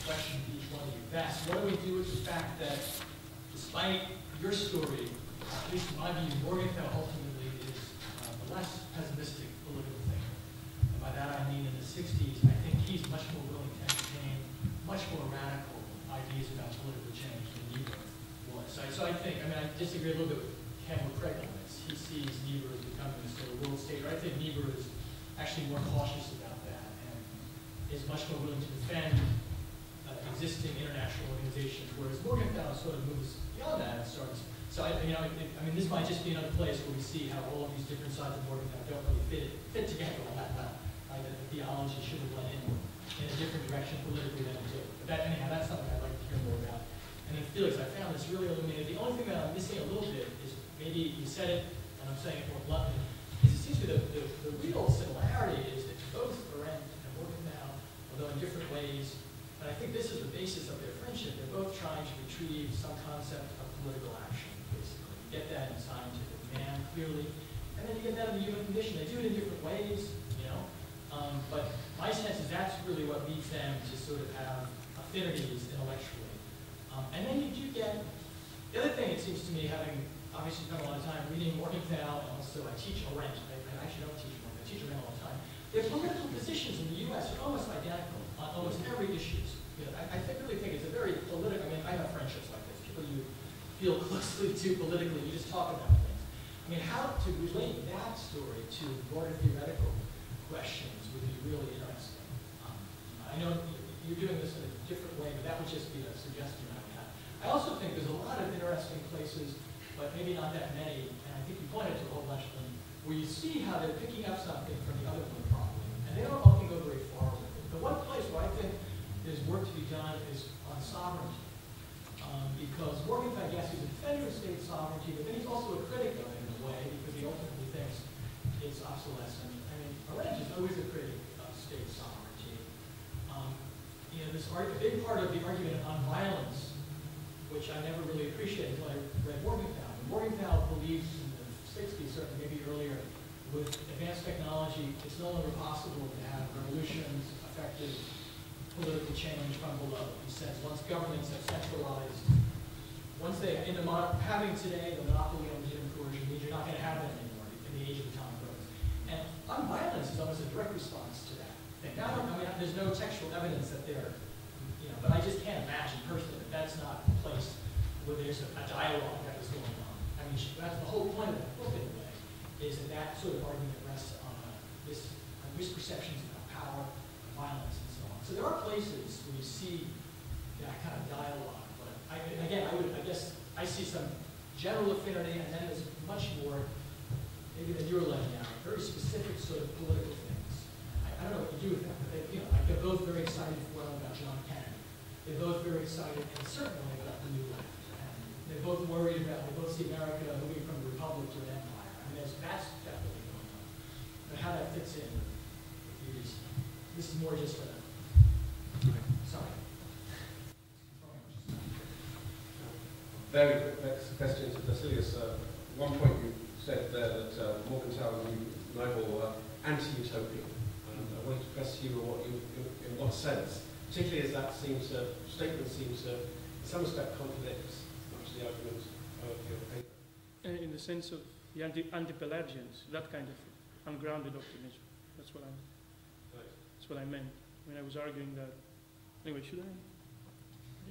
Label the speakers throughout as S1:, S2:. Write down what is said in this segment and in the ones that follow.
S1: question to each one of you best. What do we do with the fact that, despite your story, at least in my view, Morgenthau ultimately is the less pessimistic political thinker. And by that I mean in the 60s, I think he's much more willing to entertain much more radical ideas about political change than Niebuhr was. So I think, I mean, I disagree a little bit with Campbell Craig on this. He sees Niebuhr as becoming a sort of world state. I think Niebuhr is actually more cautious about that and is much more willing to defend existing international organizations, whereas Morgenthau sort of moves beyond that and starts. So I mean, this might just be another place where we see how all of these different sides of Morgenthau don't really fit together all that well. Right? That the theology should have went in a different direction politically than it did. But anyhow, that's something I'd like to hear more about. And then Felix, I found this really illuminating. The only thing that I'm missing a little bit is maybe you said it, and I'm saying it more bluntly. It seems to me the real similarity is that both Arendt and Morgenthau, although in different ways, and I think this is the basis of their friendship, they're both trying to retrieve some concept of political action, basically. You get that in scientific man, clearly, and then you get that in the human condition. They do it in different ways, you know, but my sense is that's really what leads them to sort of have affinities intellectually. And then you do get, the other thing it seems to me, having obviously spent a lot of time reading Morgenthau, and also I teach Arendt, I actually don't teach Morgenthau, I teach Arendt all the time. Their political positions in the US are almost identical on almost every issue. You know, I really think it's a very political, I mean, I have friendships like this, people you feel closely to politically, you just talk about things. I mean, how to relate that story to broader theoretical questions would be really interesting. I know you're doing this in a different way, but that would just be a suggestion I would have. I also think there's a lot of interesting places, but maybe not that many, and I think you pointed to a whole bunch of them, where you see how they're picking up something from the other one probably, and they don't often go very far with it. The one place where I think there's work to be done is on sovereignty. Because Morgenthau, yes, he's a defender of state sovereignty, but then he's also a critic of it in a way, because he ultimately thinks it's obsolescent. I mean, Arendt is always a critic of state sovereignty. You know, a big part of the argument on violence, which I never really appreciated until I read Morgenthau. Morgenthau believes in the 60s, certainly maybe earlier, with advanced technology, it's no longer possible to have revolutions, effective political change from below. He says once governments have centralized, once they, having today the monopoly on legitimate coercion means you're not going to have that anymore in the age of atomic weapons. And violence is almost a direct response to that thing. Now, I mean, there's no textual evidence that they're, you know, but I just can't imagine personally that that's not a place where there's a dialogue that is going on. I mean, that's the whole point of the book in a way, is that sort of argument rests on misperceptions about power, violence, and so on. So there are places where you see that kind of dialogue, but I guess I see some general affinity, and then there's much more, maybe than you're laying out, very specific sort of political things. I don't know what you do with that, but they're both very excited for about John Kennedy. They're both very excited in a certain way about the New Left. And they're both worried about, they both see America moving from a republic to an empire. I mean, that's definitely going on. But how that fits in, this is more just a, sorry.
S2: Very quick next question to Vasilius. One point you said there that Morgenthau and Niebuhr were anti-utopian. And I wanted to press you on in what sense, particularly as that statement seems to, in some respect, contradicts much of the argument of your paper.
S3: In the sense of the anti-Pelagians, that kind of ungrounded optimism. That's what I meant when I was arguing that. Anyway, should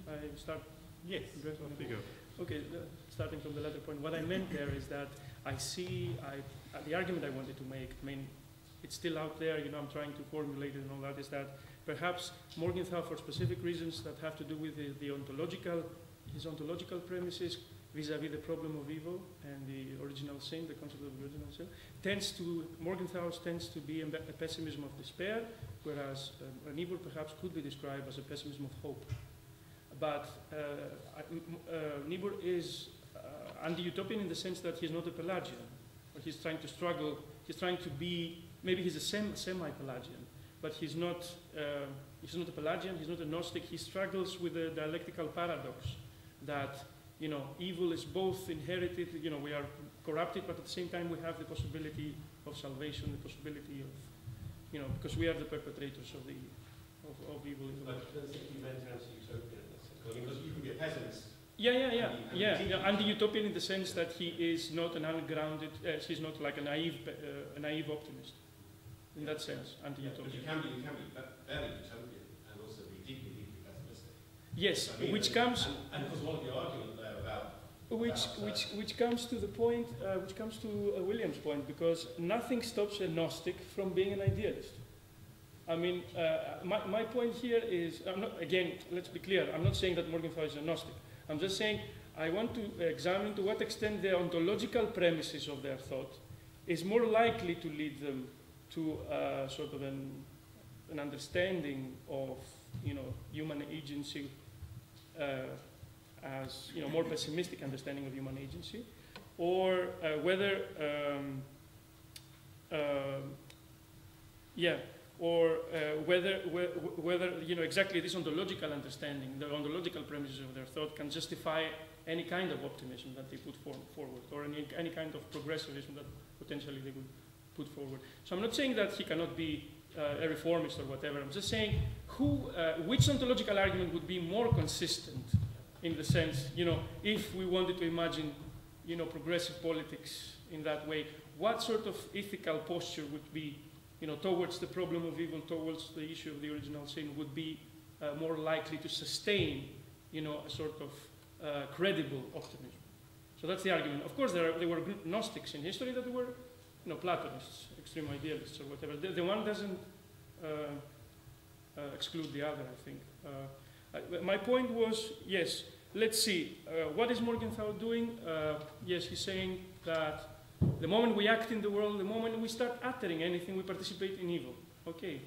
S3: I start?
S4: Yes.
S3: Okay, starting from the latter point. What I meant there is that I see, the argument I wanted to make, I mean, it's still out there, you know, I'm trying to formulate it and all that, is that perhaps Morgenthau, for specific reasons that have to do with his ontological premises, vis-a-vis the problem of evil and the original sin, the concept of the original sin, Morgenthau tends to be a pessimism of despair, whereas Niebuhr perhaps could be described as a pessimism of hope. But Niebuhr is anti-utopian in the sense that he's not a Pelagian, but he's trying to struggle, he's trying to be, maybe he's a semi-Pelagian, but he's not a Pelagian, he's not a Gnostic, he struggles with the dialectical paradox that, you know, evil is both inherited, you know, we are corrupted, but at the same time we have the possibility of salvation, the possibility of, you know, because we are the perpetrators of evil is about.
S2: But does it meant anti-utopian in that sense? Because you can be a pessimist.
S3: Yeah. Anti-utopian in the sense that he is not an ungrounded, he's not like a naive optimist. In that sense, anti-utopian.
S2: But you can be very utopian and also be deeply, deeply pessimistic.
S3: Yes,
S2: I mean,
S3: which comes...
S2: And because one of the arguments there about...
S3: Which comes to the point, which comes to William's point, because nothing stops a Gnostic from being an idealist. I mean, my point here is, again, let's be clear, I'm not saying that Morgenthau is a Gnostic. I'm just saying I want to examine to what extent the ontological premises of their thought is more likely to lead them to sort of an understanding of, human agency as, more pessimistic understanding of human agency, or whether exactly this ontological understanding, the ontological premises of their thought can justify any kind of optimism that they put forward, or any kind of progressivism that potentially they would put forward. So I'm not saying that he cannot be a reformist or whatever. I'm just saying which ontological argument would be more consistent in the sense, if we wanted to imagine, progressive politics in that way, what sort of ethical posture would be, towards the problem of evil, towards the issue of the original sin, would be more likely to sustain, a sort of credible optimism. So that's the argument. Of course, there were Gnostics in history that were, Platonists, extreme idealists, or whatever. The one doesn't exclude the other, I think. My point was, yes, let's see. What is Morgenthau doing? Yes, he's saying that the moment we act in the world, the moment we start uttering anything, we participate in evil. Okay.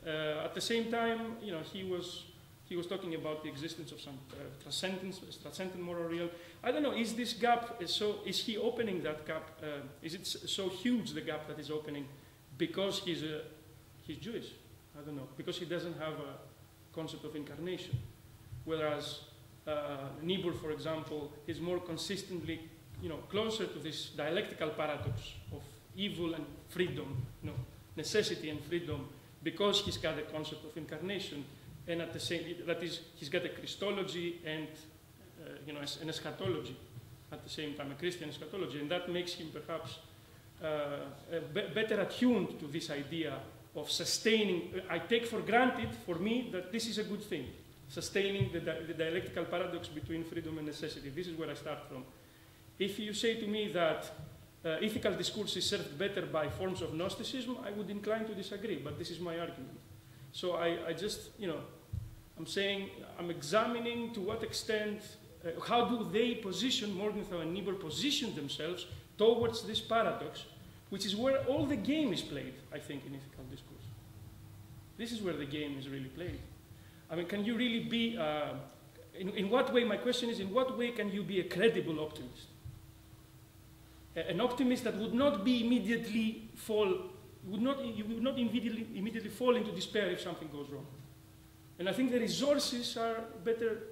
S3: At the same time, he was talking about the existence of some transcendent moral real. I don't know, is this gap, is he opening that gap? Is it so huge, the gap that is opening, because he's Jewish? I don't know, because he doesn't have a concept of incarnation. Whereas Niebuhr, for example, is more consistently, closer to this dialectical paradox of evil and freedom, necessity and freedom, because he's got a concept of incarnation. And at the same, that is, he's got a Christology and an eschatology at the same time, a Christian eschatology, and that makes him perhaps better attuned to this idea of sustaining. I take for granted, for me, that this is a good thing, sustaining the dialectical paradox between freedom and necessity. This is where I start from. If you say to me that ethical discourse is served better by forms of Gnosticism, I would incline to disagree, but this is my argument. So I just, I'm saying, I'm examining to what extent, how do they position, Morgenthau and Niebuhr position themselves towards this paradox, which is where all the game is played, I think, in ethical discourse. This is where the game is really played. I mean, can you really be, in what way, my question is, in what way can you be a credible optimist? An optimist that would not be immediately you would not immediately fall into despair if something goes wrong. And I think the resources are better,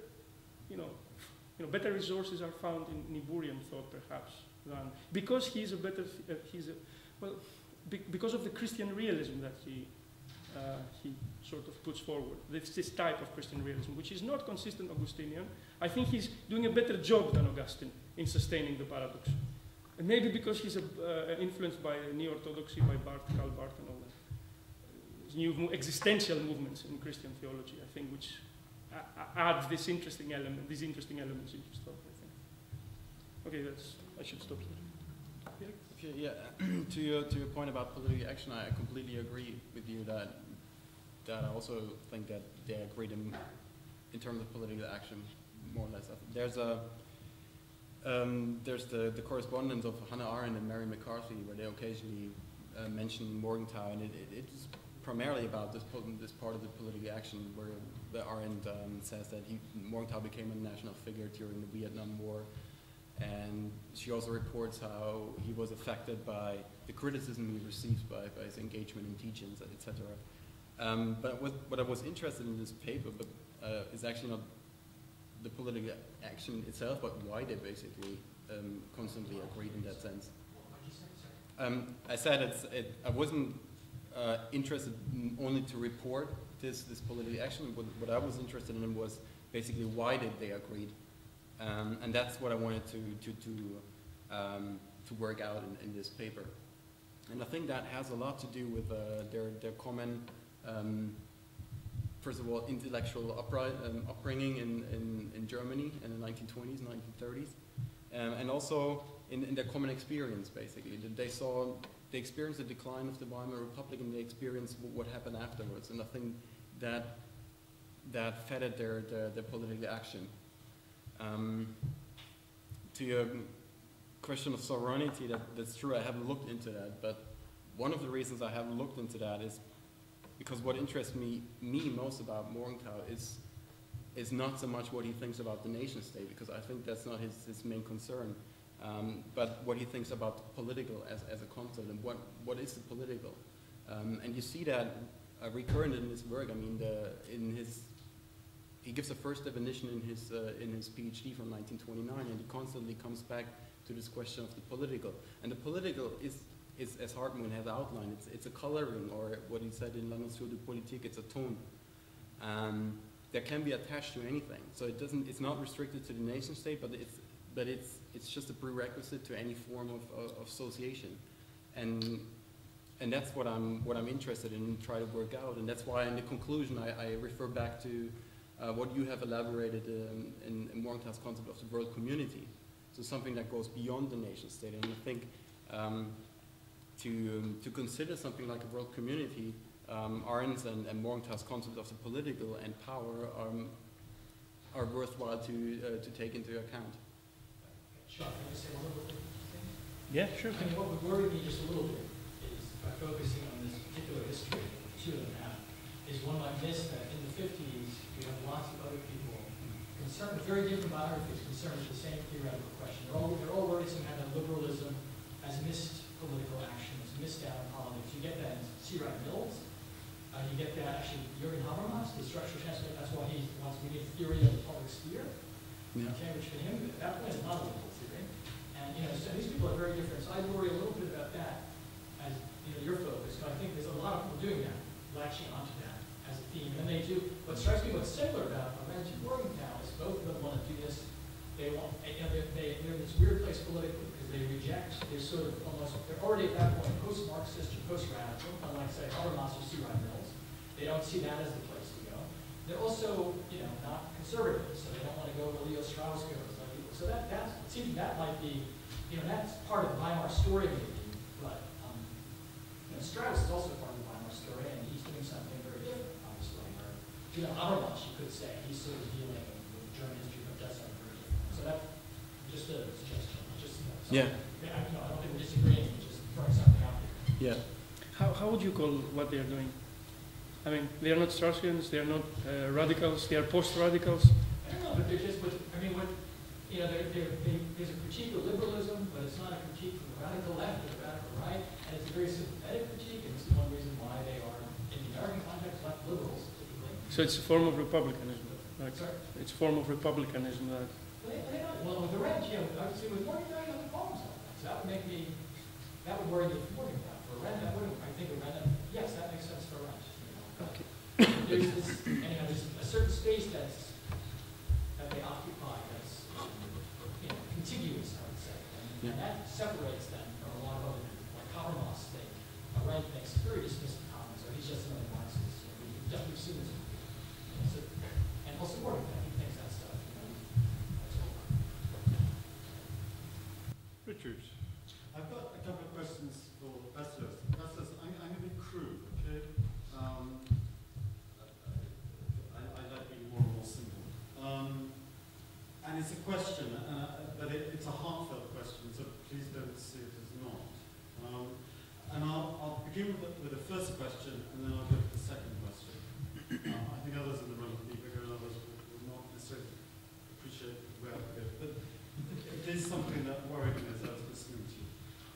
S3: better resources are found in Niebuhrian thought, perhaps, than, because he's a better, because of the Christian realism that he sort of puts forward, this type of Christian realism, which is not consistent Augustinian. I think he's doing a better job than Augustine in sustaining the paradox. And maybe because he's influenced by neo-orthodoxy, by Karl Barth and all that. New existential movements in Christian theology, I think, which adds these interesting elements into his thought, I think. Okay, I should stop here.
S4: Yeah, to your point about political action, I completely agree with you that I also think that they agreed in terms of political action, more or less. There's the correspondence of Hannah Arendt and Mary McCarthy, where they occasionally mention Morgenthau, and it's primarily about this part of the political action, where the Arendt says that Morgenthau became a national figure during the Vietnam War, and she also reports how he was affected by the criticism he received by his engagement in teachings, etc. But what I was interested in this paper is actually not the political action itself, but why they basically constantly agreed in that sense. I said I wasn't interested only to report this political action. What I was interested in was basically why did they agree, and that's what I wanted to work out in this paper. And I think that has a lot to do with their common, first of all, intellectual upbringing in Germany in the 1920s, 1930s, and also in their common experience, basically. They experienced the decline of the Weimar Republic, and they experienced what happened afterwards. And I think that fed their political action. To your question of sovereignty, that's true. I haven't looked into that, but one of the reasons I haven't looked into that is because what interests me most about Morgenthau is not so much what he thinks about the nation state, because I think that's not his main concern, but what he thinks about political as a concept, and what is the political. And you see that recurrent in his work. I mean, he gives a first definition in his PhD from 1929, and he constantly comes back to this question of the political. And the political is as Hartmut has outlined, it's a coloring, or what he said in La Notion de Politique, it's a tone that can be attached to anything. So it's not restricted to the nation state, but it's just a prerequisite to any form of association. And that's what I'm interested in and try to work out. And that's why in the conclusion I refer back to what you have elaborated in Morgenthau's concept of the world community. So something that goes beyond the nation state. And I think to consider something like a world community, Arendt's and Morgenthau's concept of the political and power are worthwhile to take into account.
S1: Sean, can I say one little thing?
S3: Yeah, sure.
S1: I mean, what would worry me just a little bit is by focusing on this particular history, two of them have, is one might miss that in the 50s, we have lots of other people concerned with very different biographies concerned with the same theoretical question. They're all worrisome that liberalism has missed political action, has missed out on politics. You get that in C. Wright Mills. You get that actually Jürgen Habermas, the structural transfer. That's why he wants to get theory of the public sphere.
S4: Yeah.
S1: Okay, which for him at that point is not a liberal theory. And so these people are very different. So I worry a little bit about that as your focus. But I think there's a lot of people doing that, latching onto that as a theme. And they do. What strikes me what's similar about Arendt and Morgenthau is both of them want to do this. They want, they're in this weird place politically because they reject. They're sort of almost. They're already at that point post-Marxist or post-radical, unlike say Habermas or C. Wright Mills. They don't see that as the place to go. They're also, not conservative, so they don't want to go where Leo Strauss goes. So it seems that might be, that's part of the Weimar story maybe, but Strauss is also part of the Weimar story, and he's doing something very different, obviously. Or, Habermas, you could say, he's sort of dealing with German history, but does something very different. So that's just a suggestion.
S4: Yeah.
S1: I don't think we're disagreeing, we're just throwing something out there.
S4: Yeah.
S3: How would you call what they are doing? I mean, they are not Straussians, they are not radicals, they are post-radicals.
S1: I don't know, but they're just, there's a critique of liberalism, but it's not a critique from the radical left or the radical right, and it's a very sympathetic critique, and it's one reason why they are, in the American context, left liberals, typically.
S3: So it's a form of republicanism. Like,
S1: sorry?
S3: It's a form of republicanism.
S1: Well, with the Rent, obviously with Morgenthau, he doesn't call himself that. So that would make me, that would worry me for Morgenthau. For Rent, that wouldn't, I think of Rent, yes, that makes sense for Rent.
S3: Okay.
S1: There's this, there's a certain space that they occupy that's contiguous, I would say, and that separates them from a lot of other people. Like Habermas, Rent makes very dismissive comments, or he's just another Marxist. We've seen this. And also Morgenthau, he thinks that stuff.
S5: Richard, I've got a couple of questions for Bastios. Bastios, I'm going to be crude, okay? I like being more and more simple. And it's a question, but it's a heartfelt question, so please don't see it as not. And I'll begin with the first question, and then I'll go to the second question. I think others in the room will be bigger, and others will not necessarily appreciate where I go. But it is something that worried me as I was listening to you.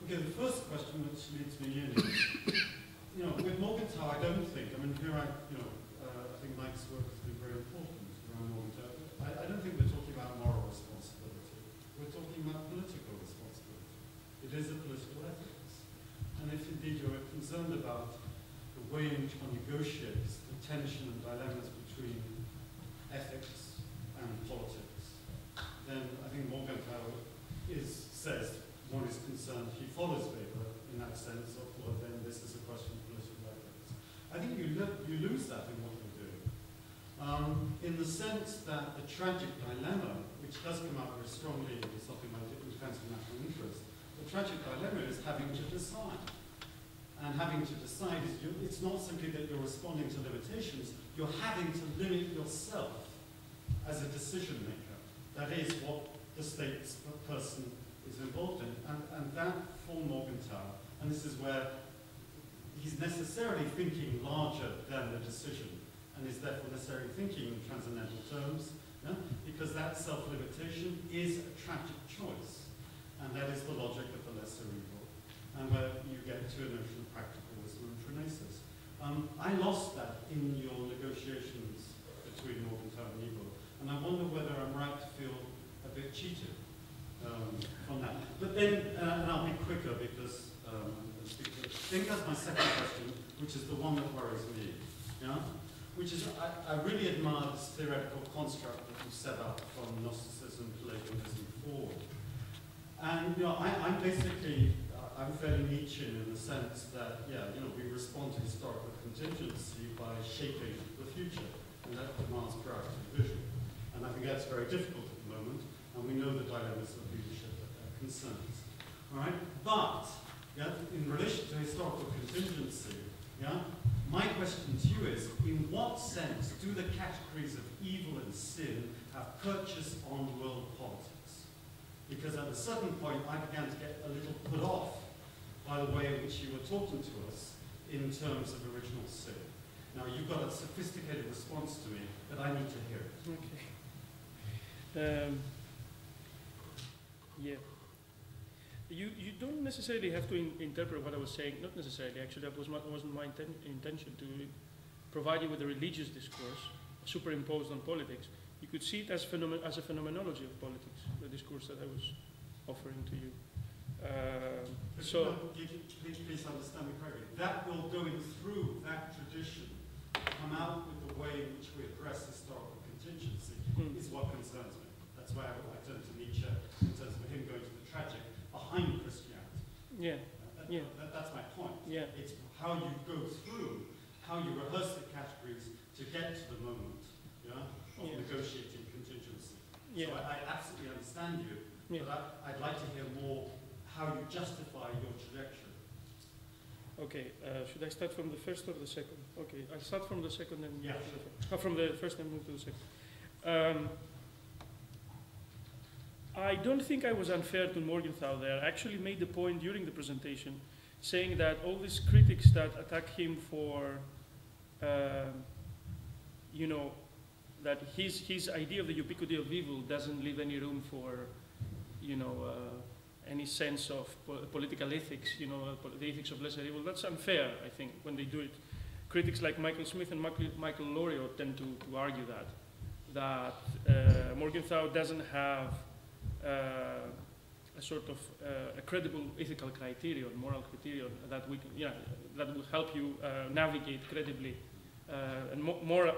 S5: Okay, the first question, which leads me in, with Morgenthau, I don't think, I think Mike's work has been very important around Morgenthau. I don't think we're talking about moral responsibility. We're talking about political responsibility. It is a political ethics. And if indeed you're concerned about the way in which one negotiates the tension and dilemmas between ethics and politics, then I think Morgenthau says one is concerned, he follows Weber in that sense of, well, then this is a question of political ethics. I think you lose that in what you're doing. In the sense that the tragic dilemma, which does come out very strongly in something like defense of national interest, the tragic dilemma is having to decide. And having to decide is, it's not simply that you're responding to limitations, you're having to limit yourself as a decision maker. That is what the statesperson is involved in. And that for Morgenthau, and this is where he's necessarily thinking larger than the decision, and is therefore necessarily thinking in transcendental terms, yeah? Because that self-limitation is a tragic choice. And that is the logic of the lesser evil, and where you get to a notion of practical wisdom and phronesis. I lost that in your negotiations between Morgenthau and Ebel, and I wonder whether I'm right to feel a bit cheated from that. But then, and I'll be quicker because I think that's my second question, which is the one that worries me. Yeah? Which is, I really admire this theoretical construct that you set up from Gnosticism, Pelagianism forward. And I'm basically, I'm fairly Nietzschean in the sense that, we respond to historical contingency by shaping the future, and that demands proactive vision. And I think that's very difficult at the moment, and we know the dilemmas of leadership that that concerns. All right, but in relation to historical contingency, my question to you is, in what sense do the categories of evil and sin have purchase on world politics? Because at a certain point, I began to get a little put off by the way in which you were talking to us in terms of original sin. Now, you've got a sophisticated response to me, but I need to hear it.
S3: Okay. Yeah. You don't necessarily have to interpret what I was saying. Not necessarily, actually. That wasn't my intention to provide you with a religious discourse superimposed on politics. You could see it as a phenomenology of politics, the discourse that I was offering to you.
S5: Please understand me correctly. That will, going through that tradition, come out with the way in which we address historical contingency is what concerns me. That's why I turn to Nietzsche in terms of him going to the tragic behind Christianity.
S3: Yeah.
S5: That's my point.
S3: Yeah.
S5: It's how you go through, how you rehearse the categories to get to the moment. Of negotiating contingency. So I absolutely understand you, but I'd like to hear more how you justify your trajectory.
S3: Okay, should I start from the first or the second? Okay, I'll start from the second and
S5: move to the first.
S3: From the first and move to the second. I don't think I was unfair to Morgenthau there. I actually made the point during the presentation saying that all these critics that attack him for, that his idea of the ubiquity of evil doesn't leave any room for, any sense of political ethics, the ethics of lesser evil. That's unfair, I think, when they do it. Critics like Michael Smith and Michael Loriot tend to argue that Morgenthau doesn't have a sort of a credible ethical criterion, moral criterion that that will help you navigate credibly and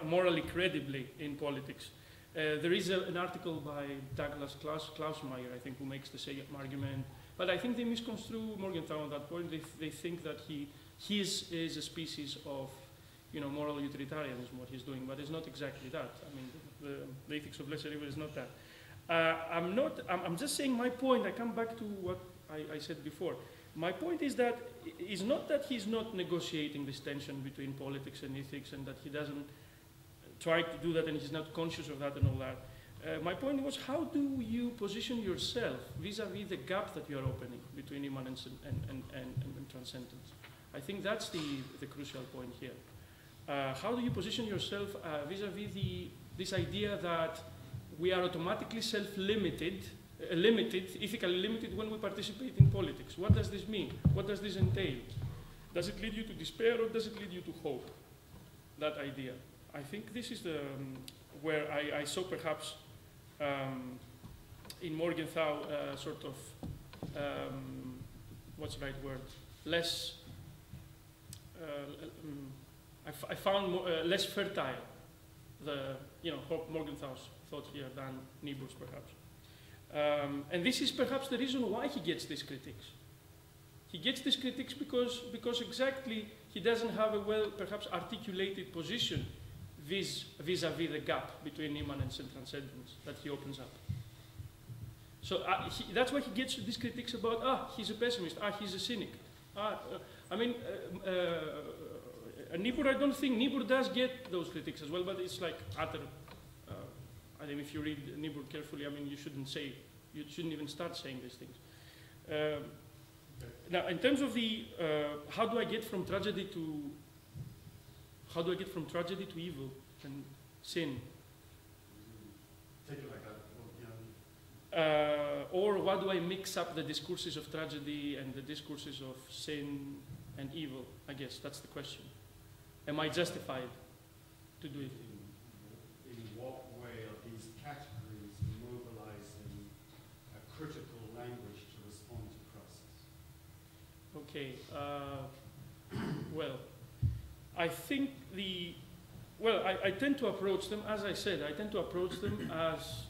S3: morally credibly in politics. There is an article by Douglas Klausmeier, I think, who makes the same argument. But I think they misconstrue Morgenthau on that point. They think that he is a species of, moral utilitarianism, what he's doing, but it's not exactly that. I mean, the ethics of lesser evil is not that. I'm just saying my point. I come back to what I said before. My point is that it's not that he's not negotiating this tension between politics and ethics and that he doesn't try to do that and he's not conscious of that and all that. My point was, how do you position yourself vis-a-vis the gap that you're opening between immanence and transcendence? I think that's the crucial point here. How do you position yourself vis-a-vis this idea that we are automatically self-limited, ethically limited when we participate in politics? What does this mean? What does this entail? Does it lead you to despair or does it lead you to hope? That idea. I think this is where I saw perhaps in Morgenthau sort of, what's the right word? Less I found less fertile the Morgenthau's thought here than Niebuhr's perhaps. And this is perhaps the reason why he gets these critiques. He gets these critiques because exactly he doesn't have a well perhaps articulated position vis-a-vis the gap between immanence and transcendence that he opens up. So that's why he gets these critiques about, he's a pessimist, he's a cynic. Niebuhr, I don't think Niebuhr does get those critiques as well, but it's like utter, I think if you read Niebuhr carefully, I mean, you shouldn't even start saying these things. Now, in terms of the, how do I get from tragedy to evil and sin?
S5: Take it like that.
S3: Or what do I mix up the discourses of tragedy and the discourses of sin and evil? I guess that's the question. Am I justified to do it?
S5: In what way are these categories mobilizing a critical language to respond to crisis?
S3: Okay. Well, I think I tend to approach them, as I said, I tend to approach them as,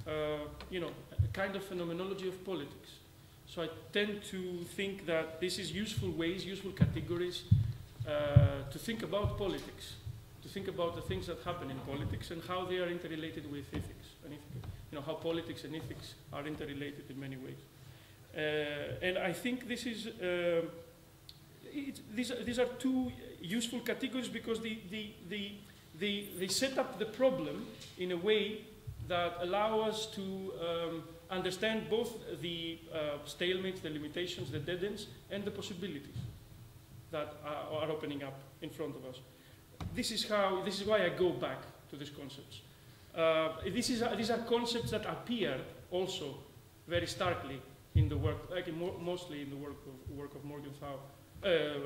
S3: a kind of phenomenology of politics. So I tend to think that this is useful ways, useful categories to think about politics, to think about the things that happen in politics and how they are interrelated with ethics, and how politics and ethics are interrelated in many ways. And I think this is these are two useful categories because they set up the problem in a way that allow us to understand both the stalemates, the limitations, the dead ends, and the possibilities that are opening up in front of us. This is why I go back to these concepts. These are concepts that appear also very starkly in the work, mostly in the work of Morgenthau,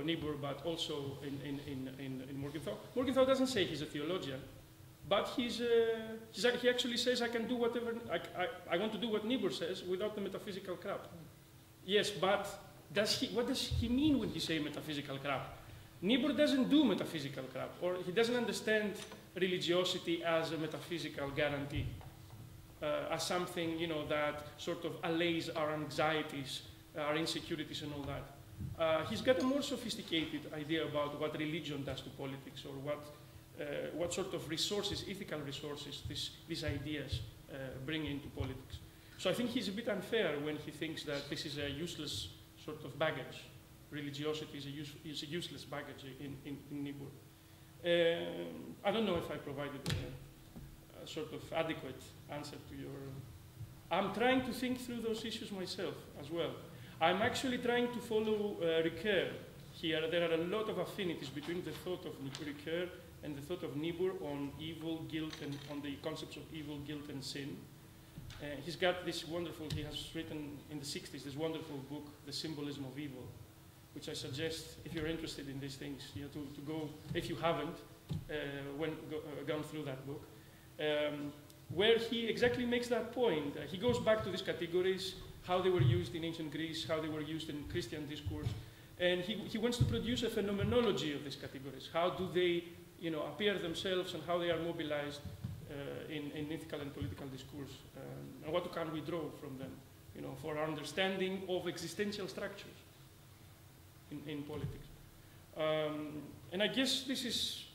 S3: Niebuhr, but also in Morgenthau. Morgenthau doesn't say he's a theologian, but he actually says I can do whatever I want to do what Niebuhr says without the metaphysical crap. Yes, but what does he mean when he says metaphysical crap? Niebuhr doesn't do metaphysical crap, or he doesn't understand religiosity as a metaphysical guarantee, as something that sort of allays our anxieties, our insecurities, and all that. He's got a more sophisticated idea about what religion does to politics, or what sort of resources, ethical resources, these ideas bring into politics. So I think he's a bit unfair when he thinks that this is a useless sort of baggage. Religiosity is a useless baggage in Niebuhr. I don't know if I provided a sort of adequate answer to your... I'm trying to think through those issues myself as well. I'm actually trying to follow Ricoeur here. There are a lot of affinities between the thought of Ricoeur and the thought of Niebuhr on evil, guilt, and on the concepts of evil, guilt, and sin. He's got this wonderful, he has written in the 60s, this wonderful book, The Symbolism of Evil, which I suggest, if you're interested in these things, to go, if you haven't, gone through that book, where he exactly makes that point. He goes back to these categories, how they were used in ancient Greece, how they were used in Christian discourse, and he wants to produce a phenomenology of these categories. How do they, appear themselves, and how they are mobilized in ethical and political discourse, and what can we draw from them, for our understanding of existential structures in politics. And I guess these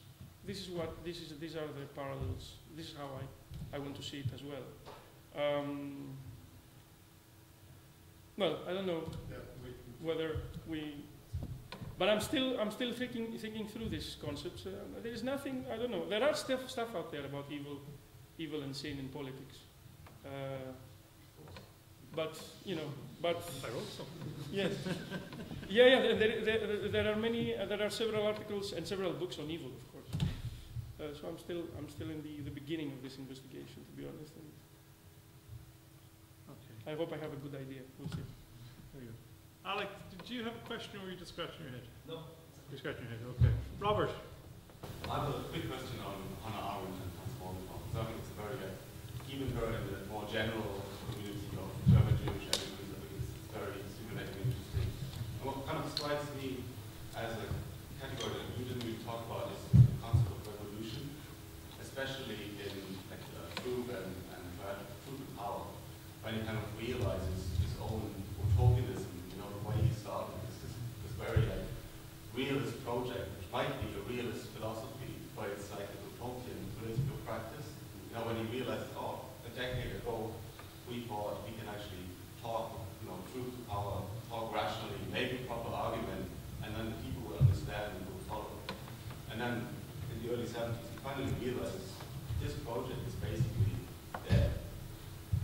S3: are the parallels. This is how I want to see it as well. Well, I don't know whether we, but I'm still thinking through these concepts. There is nothing, I don't know. There are stuff out there about evil and sin in politics. But I wrote something. Yes. Yeah. There are several articles and several books on evil, of course. So I'm still in the beginning of this investigation, to be honest. And okay. I hope I have a good idea. We'll see.
S6: There you go. Alec, did you have a question, or were you just scratching your head?
S7: No.
S6: You're scratching your head. Okay. Robert.
S7: I have a quick question on Hannah Arendt and Hans Morgenthau. So I think it's very even her in the more general community of German Jewish emigrants. I think it's very stimulating and interesting. And what kind of strikes me as a talk about is the concept of revolution, especially in like, truth and truth and power, when he kind of realizes his own utopianism, you know, the way he started this very like realist project, which might be a realist philosophy, but it's like a utopian political practice. You know, when he realized, oh, a decade ago, we thought we can actually talk, you know, truth to power, talk rationally, make a proper argument, and then the people will understand and will follow. And then in the early 70s, he finally realizes this project is basically dead.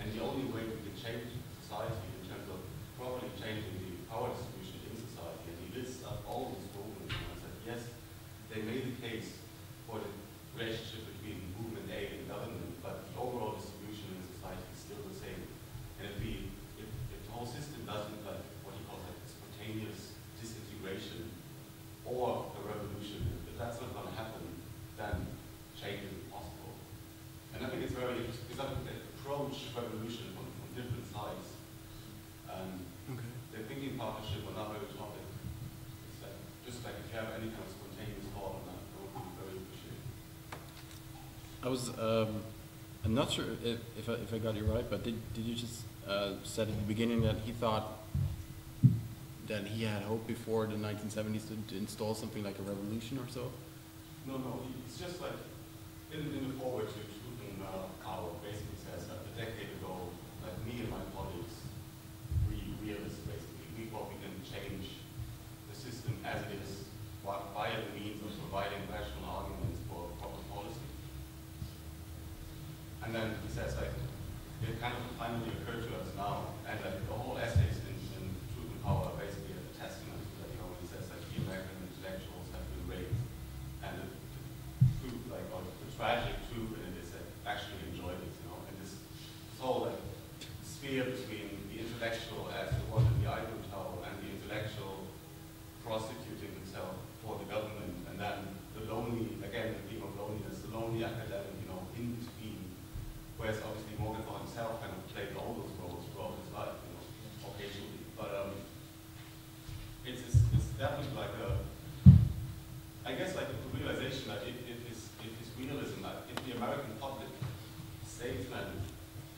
S7: And the only way we can change society in terms of properly changing the power distribution in society, and he lists up all these movements, and I said, yes, they made the case for the relationship between movement A and government, but the overall distribution in society is still the same. And if the whole system doesn't, like what he calls like spontaneous disintegration or a revolution, if that's not going to happen, then change is impossible. And I think it's very interesting because I think they approach revolution from different sides. They're thinking partnership on that very topic. It's like, just like if you have any kind of spontaneous thought on that, that would be very appreciated.
S4: I was, I'm not sure if I got you right, but did you just said at the beginning that he thought that he had hoped before the 1970s to install something like a revolution or so?
S7: No, it's just like in the forward to Truth and Power basically says that a decade ago, like me and my colleagues, realists basically, we thought we can change the system as it is via the means of providing rational arguments for proper policy. And then he says like, it kind of finally occurred to us now, and like the whole essays in Truth and Power are basically a testament to that. You know, he says like the American intellectuals have been raped, and the truth, like, or the tragic truth in it is that actually enjoyed it, you know, and this whole like sphere between the intellectual as the one in the Eiffel Tower and the intellectual prostituting himself for the government, and then the lonely, again the theme of loneliness, the lonely academic, you know, in between. Whereas obviously Morgenthau himself kind of played all those roles throughout his life, you know, occasionally. But it's definitely like a, I guess like a realization that if his realism, like if the American public, statesmen,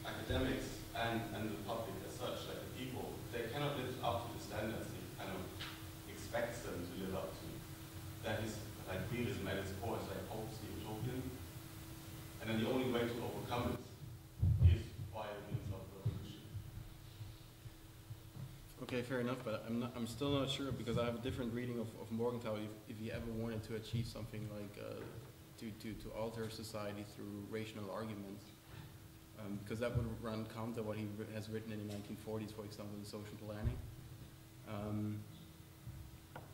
S7: academics, and the public as such, like the people, they cannot live up to the standards he kind of expects them to live up to. That is like realism at its core is like hopelessly utopian. And then the only way to overcome it is by means of revolution.
S4: Okay, fair enough, but I'm still not sure because I have a different reading of Morgenthau if he ever wanted to achieve something like to alter society through rational arguments. Because that would run counter what he has written in the 1940s, for example, in social planning.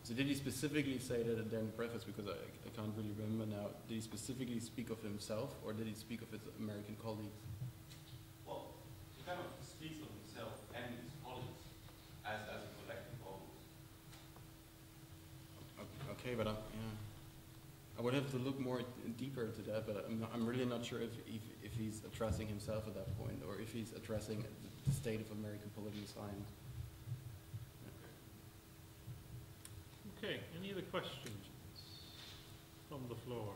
S4: So did he specifically say that at the preface, because I can't really remember now, did he specifically speak of himself or did he speak of his American colleagues?
S7: Well, he kind of speaks of himself and his colleagues as a collective almost.
S4: Okay, but I would have to look more deeper into that, but I'm really not sure if he's addressing himself at that point or if he's addressing the state of American political science.
S6: Okay, any other questions from the floor?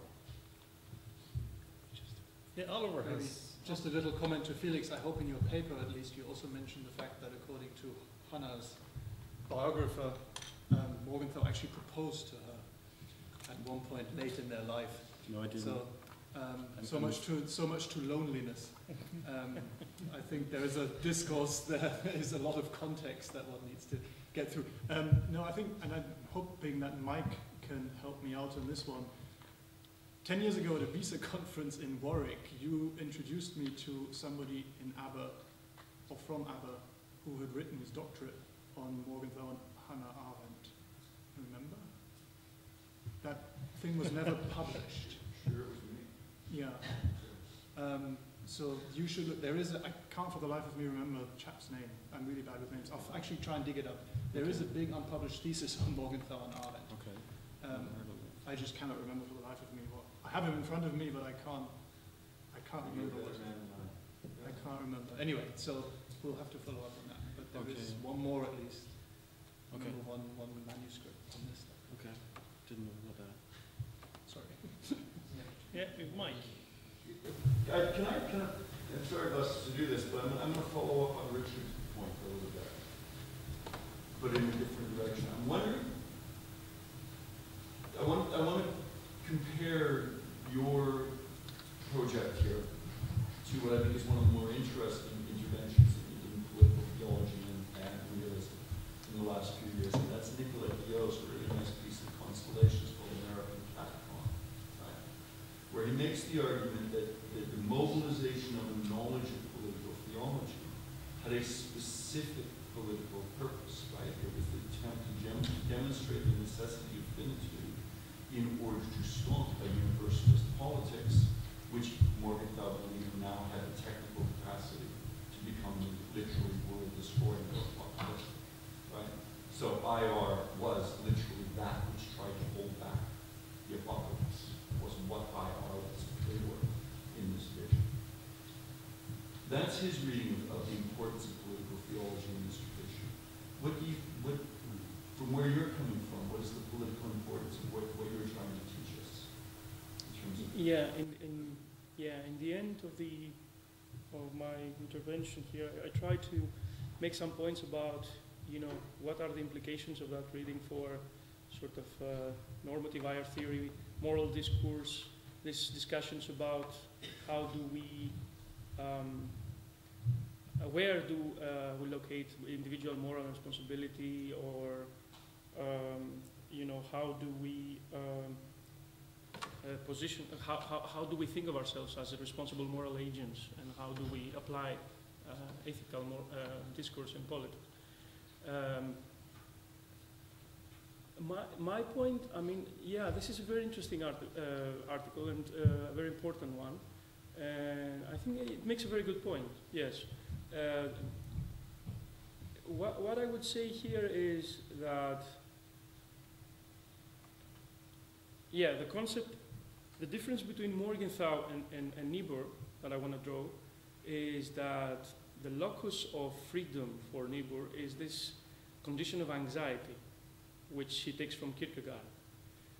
S6: Yeah, Oliver has.
S8: Just a little comment to Felix. I hope in your paper at least you also mentioned the fact that according to Hannah's biographer, Morgenthau actually proposed to her at one point late in their life.
S4: No, I didn't.
S8: So, so much to loneliness. I think there is a discourse there is a lot of context that one needs to get through. No, I think, and I'm hoping that Mike can help me out on this one. 10 years ago at a visa conference in Warwick, you introduced me to somebody in ABBA, or from ABBA, who had written his doctorate on Morgenthau and Hannah Arendt. Remember? That thing was never published.
S9: Sure, it was me.
S8: Yeah. So you should look, there is a, I can't for the life of me remember the chap's name. I'm really bad with names. I'll actually try and dig it up. There is a big unpublished thesis on Morgenthau and Arendt.
S4: Okay.
S8: I just cannot remember for the life of me what. I have him in front of me, but I can't remember what. I can't remember. Anyway, so we'll have to follow up on that. But there is one more at least.
S4: Okay.
S8: One manuscript on this stuff.
S4: Okay. Didn't know about that.
S6: Mike.
S9: Can I I'm sorry, Gus, to do this, but I'm going to follow up on Richard's point a little bit, but in a different direction. I'm wondering, I want to compare your project here to what I think is one of the more interesting interventions in political theology and realism in the last few years, and that's Nicolas Guillot's really nice piece of Constellations called American Catacomb, right? Where he makes the argument that the mobilization of a knowledge of political theology had a specific political purpose, right? It was the attempt to demonstrate the necessity of finitude in order to stop a universalist politics, which Morgenthau believed now had the technical capacity to become the literally world-destroying apocalypse, right? So IR was literally that which tried to hold back the apocalypse. It wasn't what IR was, they were in this vision. That's his reading of the importance of political theology in this tradition. From where you're coming from, what is the political importance of what you're trying to teach us in terms of?
S3: Yeah, in the end of my intervention here, I try to make some points about, what are the implications of that reading for sort of normative IR theory, moral discourse, these discussions about how do we, where do we locate individual moral responsibility, or how do we position, how do we think of ourselves as responsible moral agents, and how do we apply ethical discourse in politics. My point, this is a very interesting article and a very important one, and I think it makes a very good point, yes. What I would say here is that, the concept, the difference between Morgenthau and Niebuhr that I want to draw is that the locus of freedom for Niebuhr is this condition of anxiety, which he takes from Kierkegaard.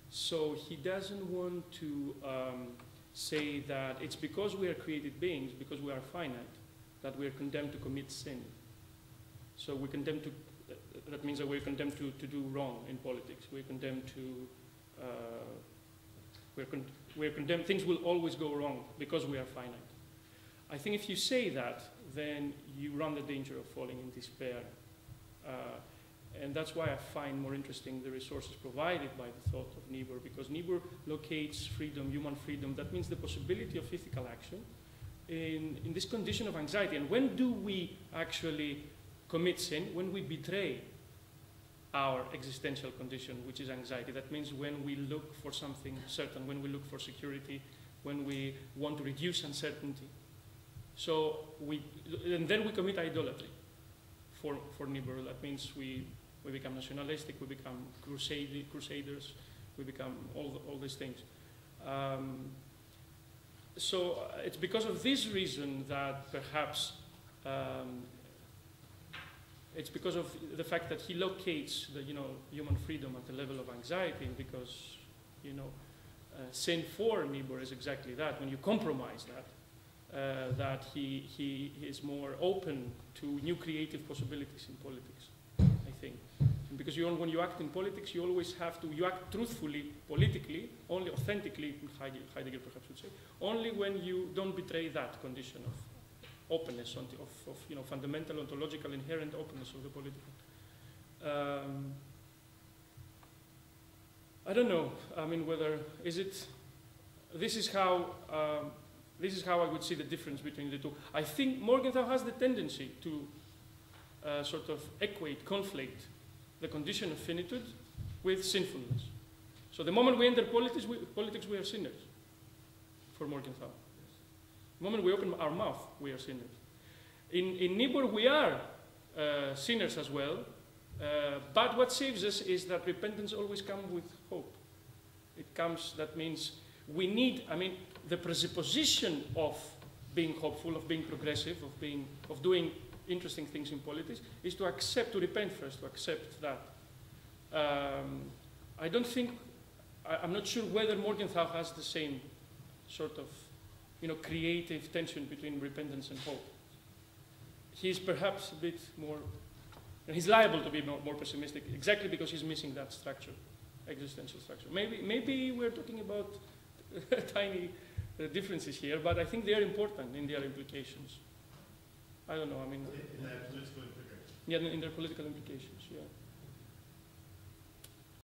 S3: So he doesn't want to say that it's because we are created beings, because we are finite, that we are condemned to commit sin. So we're condemned to, that means that we're condemned to do wrong in politics. We're condemned to, we're condemned, things will always go wrong because we are finite. I think if you say that, then you run the danger of falling in despair. And that's why I find more interesting the resources provided by the thought of Niebuhr, because Niebuhr locates freedom, human freedom, that means the possibility of ethical action in this condition of anxiety. And when do we actually commit sin? When we betray our existential condition, which is anxiety. That means when we look for something certain, when we look for security, when we want to reduce uncertainty. So and then we commit idolatry for Niebuhr. That means we become nationalistic, we become crusaders, we become all these things. So it's because of this reason that perhaps it's because of the fact that he locates the human freedom at the level of anxiety, because sin for Niebuhr is exactly that. When you compromise that, that he is more open to new creative possibilities in politics, I think. Because when you act in politics, you always have to, you act truthfully, politically, only authentically, Heidegger perhaps would say, only when you don't betray that condition of openness, of fundamental ontological inherent openness of the political. I don't know, whether, this is how I would see the difference between the two. I think Morgenthau has the tendency to sort of conflate the condition of finitude with sinfulness. So the moment we enter politics, we are sinners, for Morgenthau. The moment we open our mouth, we are sinners. In Niebuhr, we are sinners as well, but what saves us is that repentance always comes with hope. That means we need, the presupposition of being hopeful, of being progressive, of doing interesting things in politics, is to accept, to repent first, to accept that. I'm not sure whether Morgenthau has the same sort of, creative tension between repentance and hope. He's perhaps a bit more, and he's liable to be more pessimistic, exactly because he's missing that structure, existential structure. Maybe we're talking about tiny differences here, but I think they are important in their implications. I don't know, I mean...
S5: In their political implications.
S3: Yeah, in their political implications, yeah.